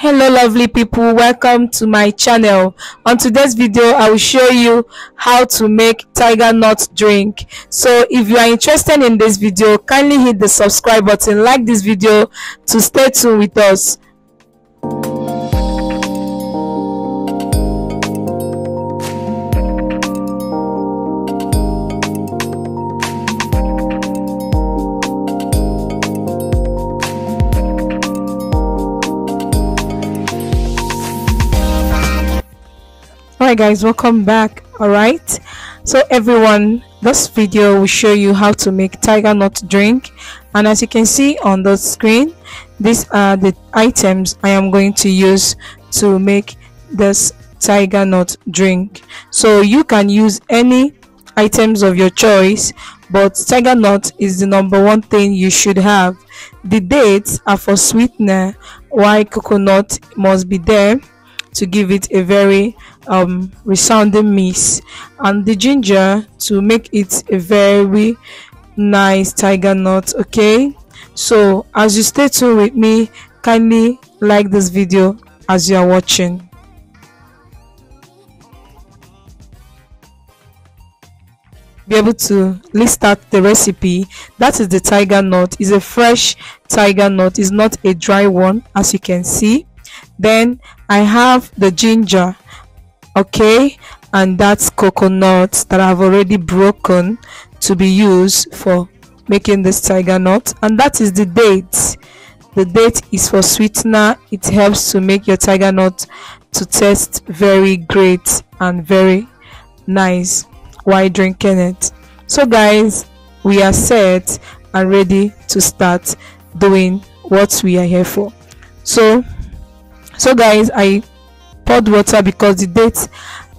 Hello lovely people, welcome to my channel. On today's video I will show you how to make tiger nut drink. So if you are interested in this video, kindly hit the subscribe button, like this video to stay tuned with us. Alright guys, welcome back. Alright, so everyone, this video will show you how to make tiger nut drink, and as you can see on the screen, these are the items I am going to use to make this tiger nut drink. So you can use any items of your choice, but tiger nut is the number one thing you should have. The dates are for sweetener, while coconut must be there to give it a very resounding mix, and the ginger to make it a very nice tiger nut. Okay, so as you stay tuned with me, kindly like this video as you are watching. Be able to list out the recipe. That is the tiger nut. Is a fresh tiger nut, is not a dry one, as you can see. Then I have the ginger, okay, and that's coconut that I've already broken to be used for making this tiger nut. And that is the date. The date is for sweetener. It helps to make your tiger nut to taste very great and very nice while drinking it. So guys, we are set and ready to start doing what we are here for. So guys, I poured water because the dates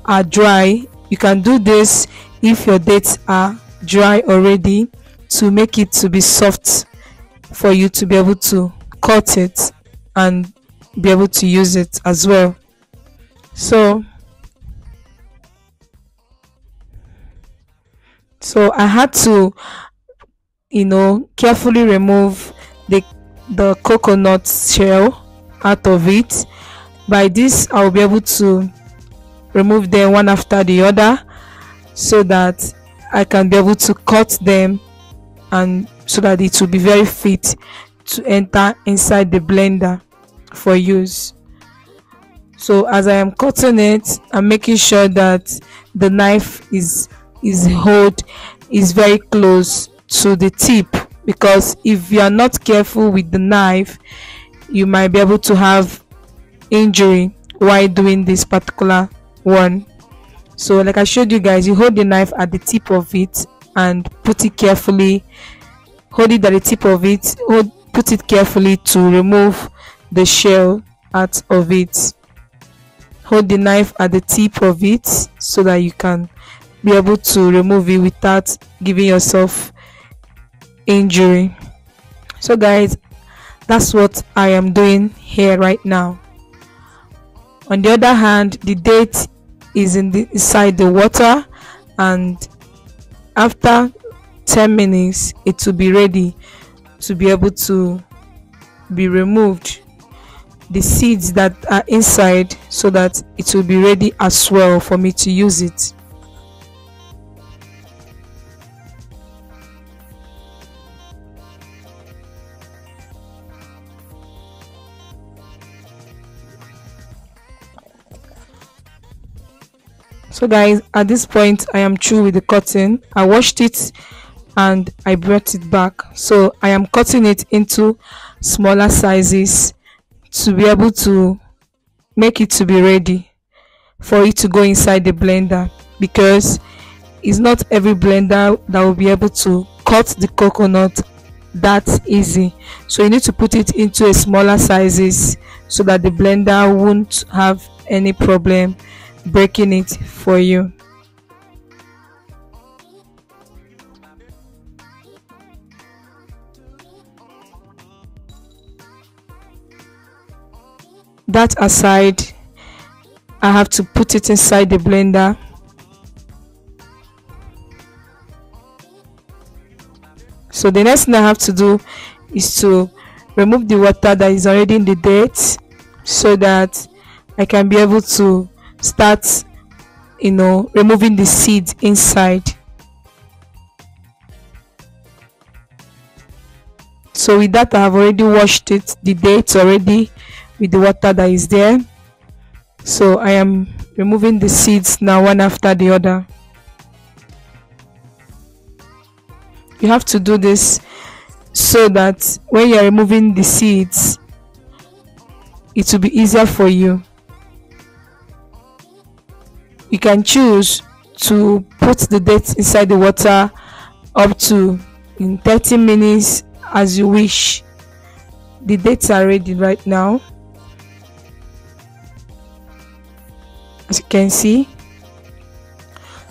are dry. You can do this if your dates are dry already, to make it to be soft for you to be able to cut it and be able to use it as well. So I had to, carefully remove the coconut shell out of it. By this I'll be able to remove them one after the other, so that I can be able to cut them, and so that it will be very fit to enter inside the blender for use. So as I am cutting it, I'm making sure that the knife is very close to the tip, because if you are not careful with the knife, you might be able to have injury while doing this particular one. So like I showed you guys, you hold the knife at the tip of it and put it carefully, hold it at the tip of it, put it carefully to remove the shell out of it. Hold the knife at the tip of it so that you can be able to remove it without giving yourself injury. So guys, that's what I am doing here right now. On the other hand, the date is inside the water, and after 10 minutes it will be ready to be able to be removed, the seeds that are inside, so that it will be ready as well for me to use it. So guys, at this point I am through with the cutting. I washed it and I brought it back. So I am cutting it into smaller sizes to be able to make it to be ready for it to go inside the blender, because it's not every blender that will be able to cut the coconut that easy. So you need to put it into a smaller sizes so that the blender won't have any problem breaking it for you. That aside, I have to put it inside the blender. So the next thing I have to do is to remove the water that is already in the dates so that I can be able to start, removing the seeds inside. So with that, I have already washed it, the dates already, with the water that is there. So I am removing the seeds now, one after the other. You have to do this so that when you are removing the seeds, it will be easier for you. You can choose to put the dates inside the water up to in 30 minutes as you wish. The dates are ready right now, as you can see.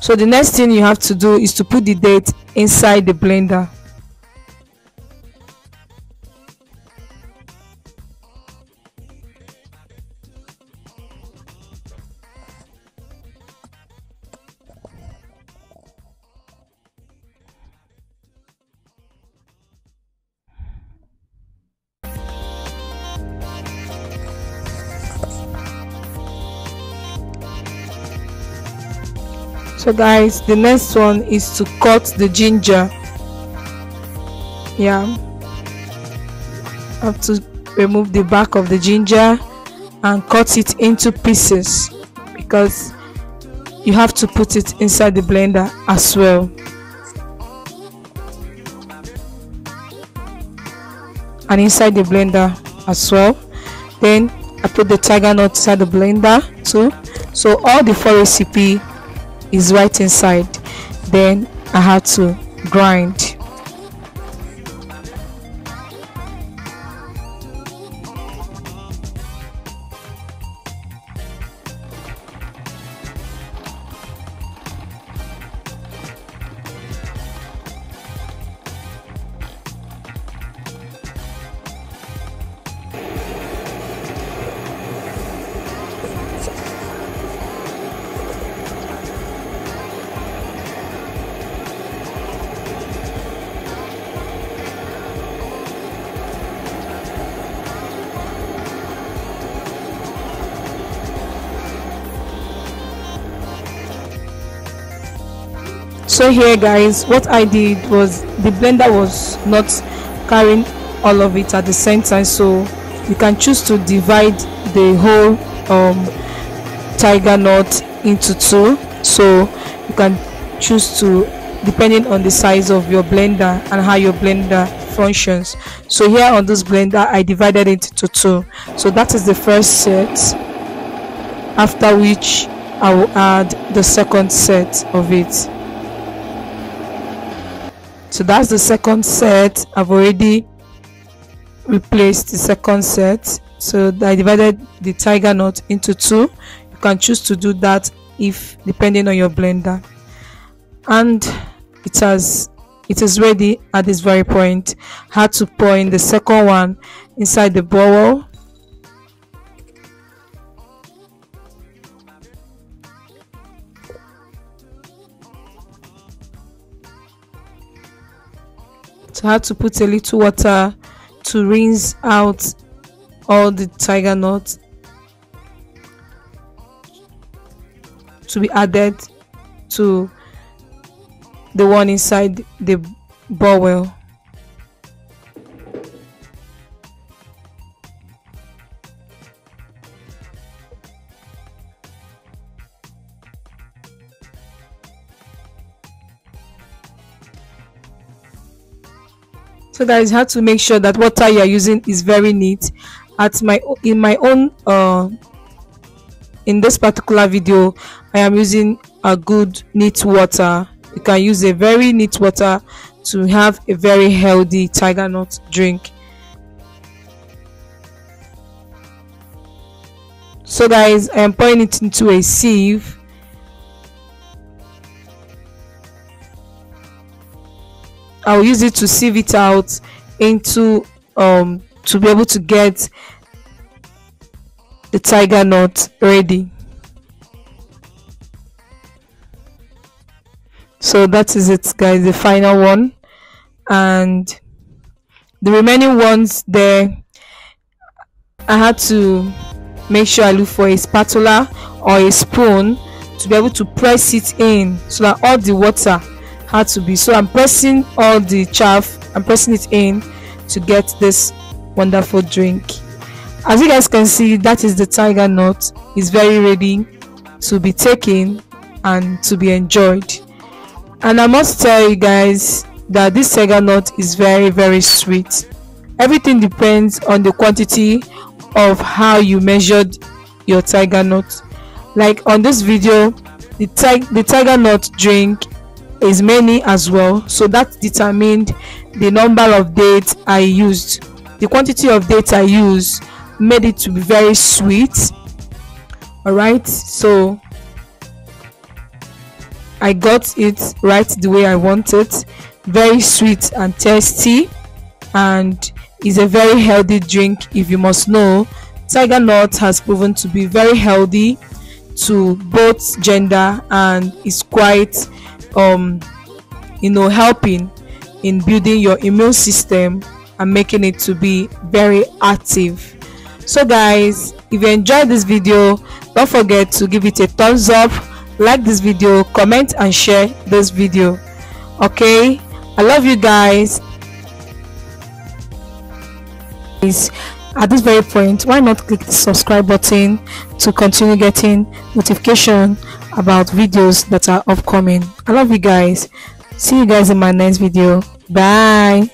So the next thing you have to do is to put the date inside the blender. So guys, the next one is to cut the ginger. Yeah, I have to remove the back of the ginger and cut it into pieces, because you have to put it inside the blender as well. And inside the blender as well. Then I put the tiger nut inside the blender too. So all the 4 recipe is right inside. Then I had to grind. So here guys, what I did was, the blender was not carrying all of it at the same time, so you can choose to divide the whole tiger nut into 2. So you can choose to, depending on the size of your blender and how your blender functions. So here on this blender, I divided it into 2. So that is the first set, after which I will add the second set of it. So that's the second set. I've already replaced the second set. So I divided the tiger nut into 2. You can choose to do that if depending on your blender. And it is ready at this very point. I had to pour in the second one inside the bowl. So I had to put a little water to rinse out all the tiger nuts to be added to the one inside the bowl. So guys, you have to make sure that water you are using is very neat. In my own in this particular video, I am using a good neat water. You can use a very neat water to have a very healthy tiger nut drink. So guys, I am pouring it into a sieve. I'll use it to sieve it out into to be able to get the tiger nut ready. So that is it guys, the final one, and the remaining ones there I had to make sure I look for a spatula or a spoon to be able to press it in so that all the water had to be. So I'm pressing all the chaff, I'm pressing it in to get this wonderful drink. As you guys can see, that is the tiger nut. It's very ready to be taken and to be enjoyed. And I must tell you guys that this tiger nut is very sweet. Everything depends on the quantity of how you measured your tiger nut. Like on this video, the tiger nut drink is many as well, so that determined the number of dates I used. The quantity of dates I used made it to be very sweet. Alright, so I got it right the way I wanted. Very sweet and tasty, and is a very healthy drink. If you must know, tiger nut has proven to be very healthy to both gender and is quite helping in building your immune system and making it to be very active. So guys, if you enjoyed this video, don't forget to give it a thumbs up, like this video, comment and share this video. Okay, I love you guys. At this very point, why not click the subscribe button to continue getting notification about videos that are upcoming. I love you guys. See you guys in my next video. Bye.